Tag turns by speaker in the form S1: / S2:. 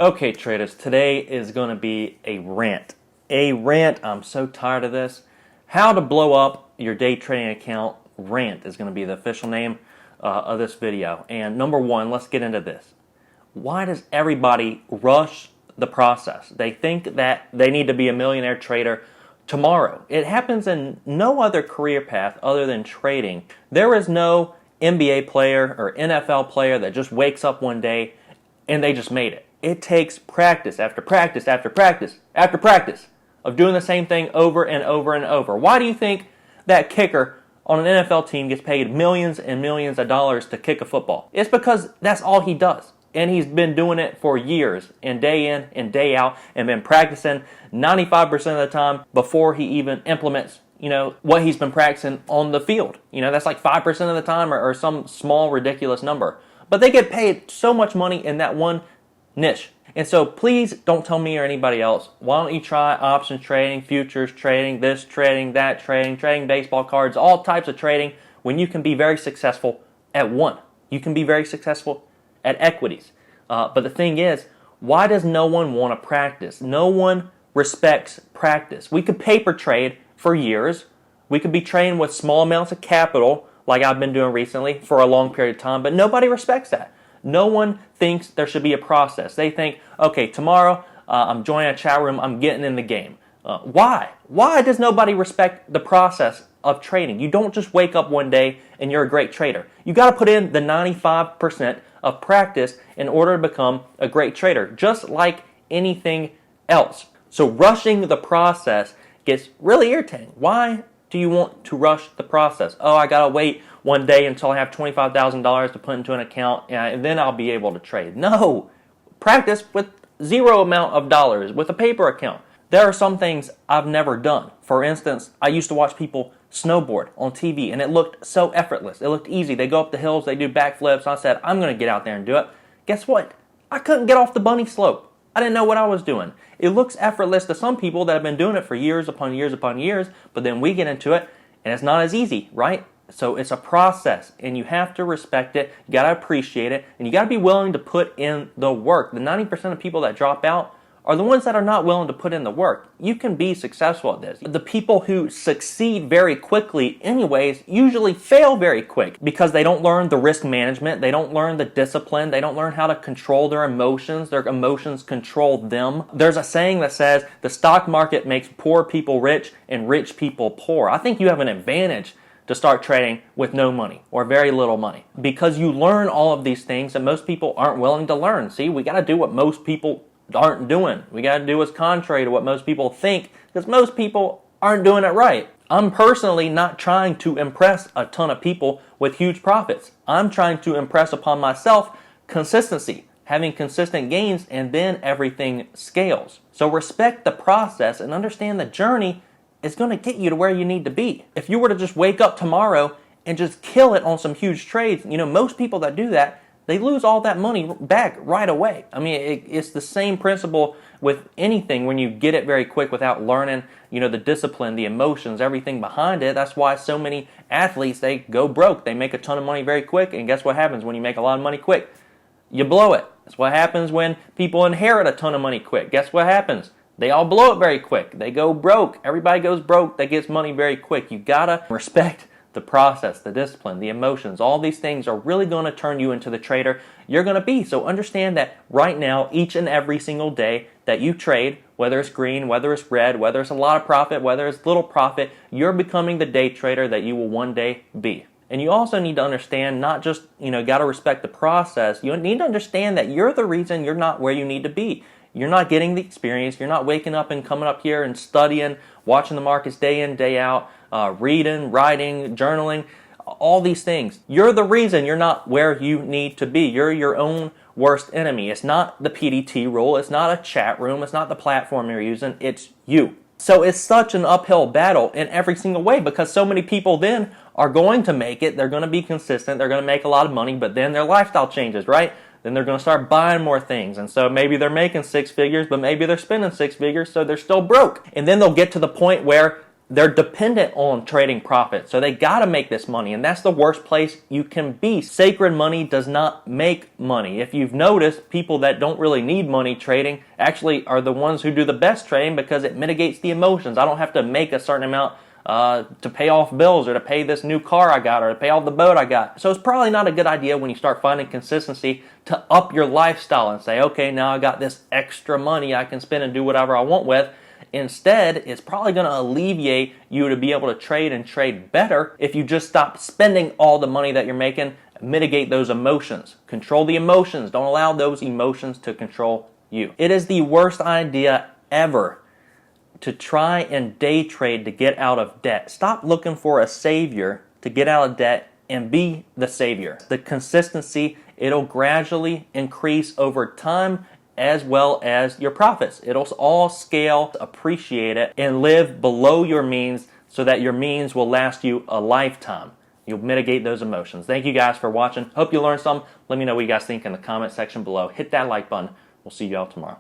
S1: Okay, traders, today is going to be a rant. A rant, I'm so tired of this. How to blow up your day trading account. Rant is going to be the official name of this video. And number one, let's get into this. Why does everybody rush the process? They think that they need to be a millionaire trader tomorrow. It happens in no other career path other than trading. There is no NBA player or NFL player that just wakes up one day and they just made it. It takes practice after practice after practice after practice of doing the same thing over and over and over. Why do you think that kicker on an NFL team gets paid millions and millions of dollars to kick a football? It's because that's all he does. And he's been doing it for years and day out and been practicing 95% of the time before he even implements what he's been practicing on the field. That's like 5% of the time or some small ridiculous number. But they get paid so much money in that one niche. And so please don't tell me or anybody else, why don't you try options trading, futures trading, this trading, that trading, trading baseball cards, all types of trading, when you can be very successful at one. You can be very successful at equities. But the thing is, why does no one want to practice? No one respects practice. We could paper trade for years. We could be trading with small amounts of capital, like I've been doing recently, for a long period of time, but nobody respects that. No one thinks there should be a process. They think, okay, tomorrow I'm joining a chat room, I'm getting in the game. Why? Why does nobody respect the process of trading? You don't just wake up one day and you're a great trader. You got to put in the 95% of practice in order to become a great trader, just like anything else. So rushing the process gets really irritating. Why do you want to rush the process? Oh, I got to wait one day until I have $25,000 to put into an account and then I'll be able to trade. No, practice with zero amount of dollars with a paper account. There are some things I've never done. For instance, I used to watch people snowboard on TV and it looked so effortless. It looked easy. They go up the hills, they do backflips. I said, I'm going to get out there and do it. Guess what? I couldn't get off the bunny slope. I didn't know what I was doing. It looks effortless to some people that have been doing it for years upon years upon years, but then we get into it and it's not as easy, right? So it's a process and you have to respect it, you got to appreciate it, and you got to be willing to put in the work. The 90% of people that drop out are the ones that are not willing to put in the work. You can be successful at this. The people who succeed very quickly anyways usually fail very quick because they don't learn the risk management, they don't learn the discipline, they don't learn how to control their emotions control them. There's a saying that says the stock market makes poor people rich and rich people poor. I think you have an advantage to start trading with no money or very little money because you learn all of these things that most people aren't willing to learn. See, we got to do what most people aren't doing. We got to do what's contrary to what most people think because most people aren't doing it right. I'm personally not trying to impress a ton of people with huge profits. I'm trying to impress upon myself consistency, having consistent gains, and then everything scales. So respect the process and understand the journey is going to get you to where you need to be. If you were to just wake up tomorrow and just kill it on some huge trades, most people that do that, they lose all that money back right away. I mean, it's the same principle with anything when you get it very quick without learning, the discipline, the emotions, everything behind it. That's why so many athletes, they go broke. They make a ton of money very quick, and guess what happens when you make a lot of money quick? You blow it. That's what happens when people inherit a ton of money quick. Guess what happens? They all blow it very quick. They go broke. Everybody goes broke that gets money very quick. You gotta respect the process, the discipline, the emotions. All these things are really going to turn you into the trader you're going to be. So understand that right now, each and every single day that you trade, whether it's green, whether it's red, whether it's a lot of profit, whether it's little profit, you're becoming the day trader that you will one day be. And you also need to understand, not just, got to respect the process. You need to understand that you're the reason you're not where you need to be. You're not getting the experience. You're not waking up and coming up here and studying, watching the markets day in, day out, reading, writing, journaling, all these things. You're the reason you're not where you need to be. You're your own worst enemy. It's not the PDT rule. It's not a chat room. It's not the platform you're using. It's you. So it's such an uphill battle in every single way because so many people then are going to make it. They're going to be consistent. They're going to make a lot of money, but then their lifestyle changes, right? Then they're going to start buying more things. And so maybe they're making six figures, but maybe they're spending six figures, so they're still broke. And then they'll get to the point where they're dependent on trading profit. So they got to make this money, and that's the worst place you can be. Sacred money does not make money. If you've noticed, people that don't really need money trading actually are the ones who do the best trading because it mitigates the emotions. I don't have to make a certain amount to pay off bills or to pay this new car I got or to pay off the boat I got. So it's probably not a good idea when you start finding consistency to up your lifestyle and say, okay, now I got this extra money I can spend and do whatever I want with. Instead, it's probably going to alleviate you to be able to trade and trade better if you just stop spending all the money that you're making, mitigate those emotions. Control the emotions. Don't allow those emotions to control you. It is the worst idea ever to try and day trade to get out of debt. Stop looking for a savior to get out of debt and be the savior. The consistency, it'll gradually increase over time as well as your profits. It'll all scale, appreciate it, and live below your means so that your means will last you a lifetime. You'll mitigate those emotions. Thank you guys for watching. Hope you learned something. Let me know what you guys think in the comment section below. Hit that like button. We'll see you all tomorrow.